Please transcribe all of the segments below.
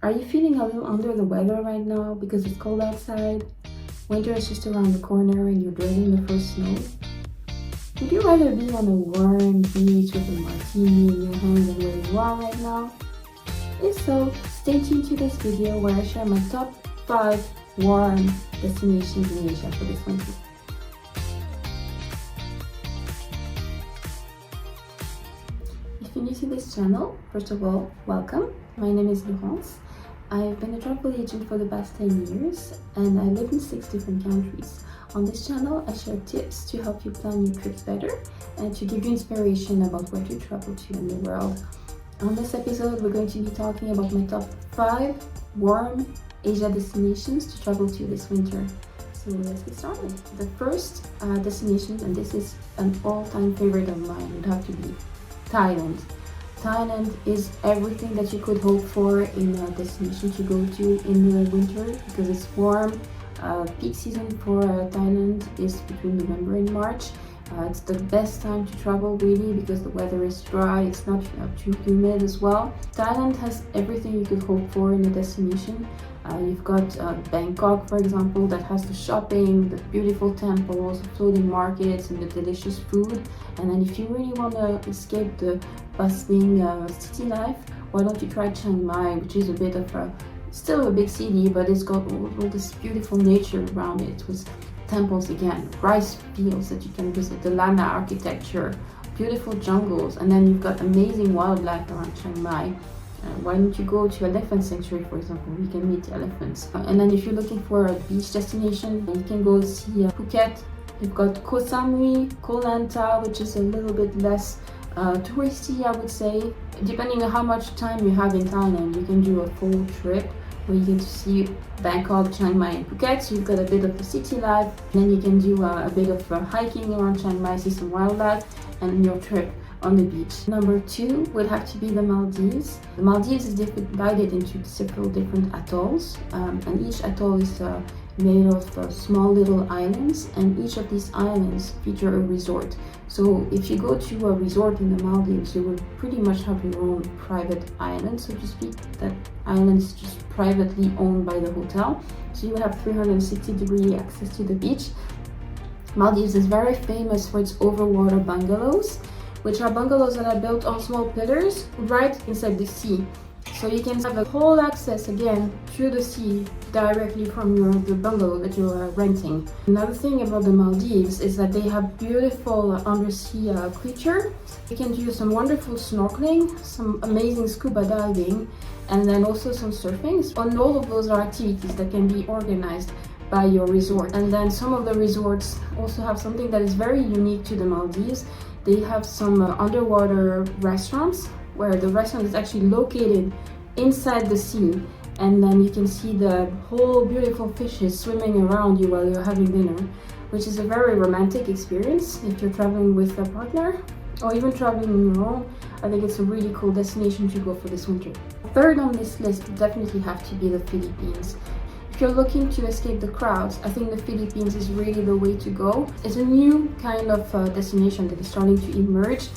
Are you feeling a little under the weather right now because it's cold outside? Winter is just around the corner and you're dreading the first snow? Would you rather be on a warm beach with a martini in your hand than where you are right now? If so, stay tuned to this video where I share my top 5 warm destinations in Asia for this winter. If you're new to this channel, first of all, welcome. My name is Laurence. I've been a travel agent for the past 10 years and I live in 6 different countries. On this channel, I share tips to help you plan your trips better and to give you inspiration about where to travel to in the world. On this episode, we're going to be talking about my top 5 warm Asia destinations to travel to this winter. So let's get started. The first destination, and this is an all-time favorite of mine, would have to be Thailand. Thailand is everything that you could hope for in a destination to go to in the winter because it's warm. Peak season for Thailand is between November and March. It's the best time to travel really because the weather is dry, it's not too humid as well. Thailand has everything you could hope for in a destination. You've got Bangkok, for example, that has the shopping, the beautiful temples, the floating markets, and the delicious food. And then if you really want to escape the bustling city life, why don't you try Chiang Mai, which is a bit of still a big city, but it's got all this beautiful nature around it with temples again, rice fields that you can visit, the Lana architecture, beautiful jungles, and then you've got amazing wildlife around Chiang Mai. Why don't you go to elephant sanctuary, for example? You can meet elephants. And then if you're looking for a beach destination, you can go see Phuket. You've got Koh Samui, Koh Lanta, which is a little bit less touristy, I would say. Depending on how much time you have in Thailand, you can do a full trip where you get to see Bangkok, Chiang Mai, and Phuket. So you've got a bit of the city life. Then you can do a bit of hiking around Chiang Mai, see some wildlife, and your trip on the beach. Number 2 would have to be the Maldives. The Maldives is divided into several different atolls, and each atoll is made of small little islands, and each of these islands feature a resort. So if you go to a resort in the Maldives, you will pretty much have your own private island, so to speak. That island is just privately owned by the hotel, so you will have 360-degree access to the beach. Maldives is very famous for its overwater bungalows, which are bungalows that are built on small pillars right inside the sea. So you can have a whole access again through the sea directly from the bungalow that you're renting. Another thing about the Maldives is that they have beautiful undersea creatures. You can do some wonderful snorkeling, some amazing scuba diving, and then also some surfing. And all of those are activities that can be organized by your resort. And then some of the resorts also have something that is very unique to the Maldives. They have some underwater restaurants where the restaurant is actually located inside the sea, and then you can see the whole beautiful fishes swimming around you while you're having dinner, which is a very romantic experience if you're traveling with a partner or even traveling on your own. I think it's a really cool destination to go for this winter. Third on this list would definitely have to be the Philippines. If you're looking to escape the crowds, I think the Philippines is really the way to go. It's a new kind of destination that is starting to emerge.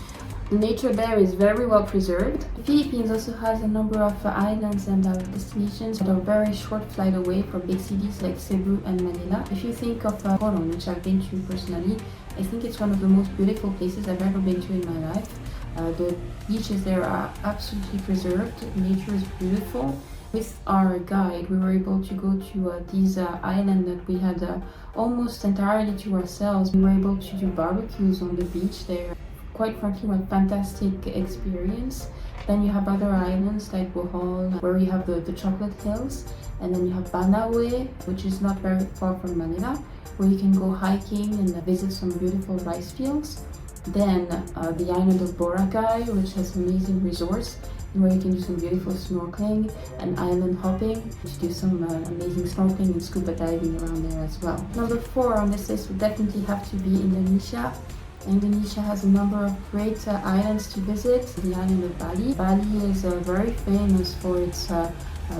The nature there is very well preserved. The Philippines also has a number of islands and destinations that are very short flight away from big cities like Cebu and Manila. If you think of Coron, which I've been to personally, I think it's one of the most beautiful places I've ever been to in my life. The beaches there are absolutely preserved. Nature is beautiful. With our guide, we were able to go to these islands that we had almost entirely to ourselves. We were able to do barbecues on the beach there. Quite frankly, a fantastic experience. Then you have other islands like Bohol, where you have the chocolate hills, and then you have Banaue, which is not very far from Manila, where you can go hiking and visit some beautiful rice fields. Then the island of Boracay, which has amazing resorts, where you can do some beautiful snorkeling and island hopping, to do some amazing snorkeling and scuba diving around there as well. Number 4 on this list would definitely have to be Indonesia. Indonesia has a number of great islands to visit. The island of Bali. Bali is very famous for its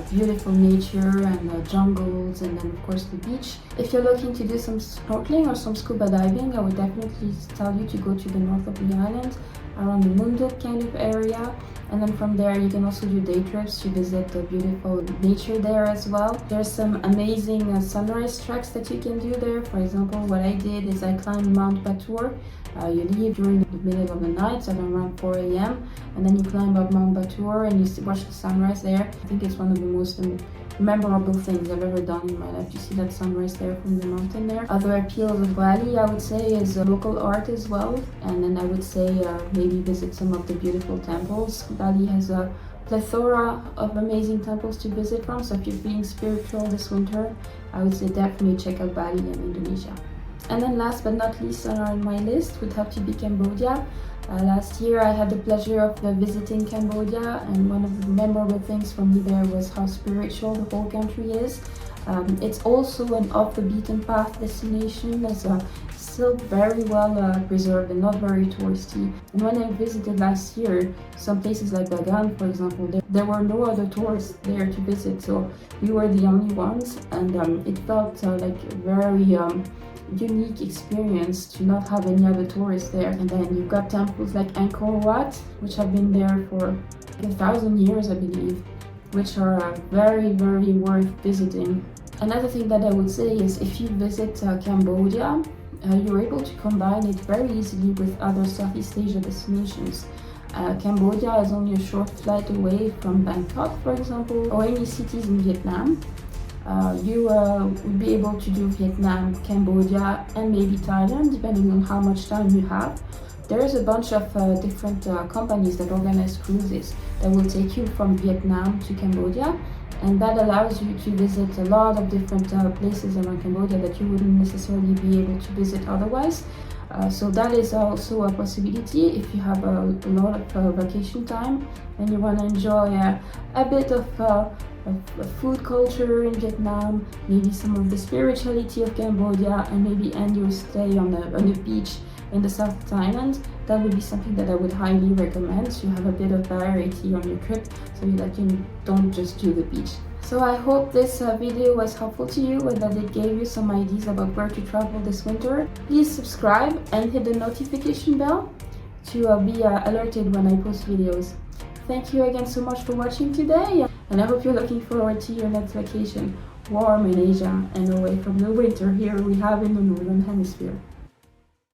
beautiful nature and jungles, and then of course the beach. If you're looking to do some snorkeling or some scuba diving, I would definitely tell you to go to the north of the island. around the Munduk kind of area. And then from there you can also do day trips to visit the beautiful nature there as well. There's some amazing sunrise treks that you can do there. For example, what I did is I climbed Mount Batur. You leave during the middle of the night, so around 4 a.m. and then you climb up Mount Batur and you watch the sunrise there. I think it's one of the most memorable things I've ever done in my life, to see that sunrise there from the mountain there. Other appeals of Bali, I would say, is local art as well. And then I would say maybe visit some of the beautiful temples. Bali has a plethora of amazing temples to visit from, so if you're feeling spiritual this winter, I would say definitely check out Bali and Indonesia. And then last but not least on my list would have to be Cambodia. Last year I had the pleasure of visiting Cambodia, and one of the memorable things for me there was how spiritual the whole country is. It's also an off-the-beaten-path destination, as still very well preserved and not very touristy. And when I visited last year, some places like Bagan, for example, there were no other tourists there to visit, so we were the only ones, and it felt like a very unique experience to not have any other tourists there. And then you've got temples like Angkor Wat, which have been there for 1,000 years, I believe, which are very, very worth visiting. Another thing that I would say is if you visit Cambodia, you're able to combine it very easily with other Southeast Asia destinations. Cambodia is only a short flight away from Bangkok, for example, or any cities in Vietnam. You would be able to do Vietnam, Cambodia, and maybe Thailand, depending on how much time you have. There's a bunch of different companies that organize cruises that will take you from Vietnam to Cambodia, and that allows you to visit a lot of different places around Cambodia that you wouldn't necessarily be able to visit otherwise. So that is also a possibility if you have a lot of vacation time and you want to enjoy a bit of food culture in Vietnam, maybe some of the spirituality of Cambodia, and maybe end your stay on the beach in the south of Thailand. That would be something that I would highly recommend, to have a bit of variety on your trip, so that you don't just do the beach. So I hope this video was helpful to you and that it gave you some ideas about where to travel this winter. Please subscribe and hit the notification bell to be alerted when I post videos. Thank you again so much for watching today, and I hope you're looking forward to your next vacation, warm in Asia and away from the winter here we have in the Northern Hemisphere.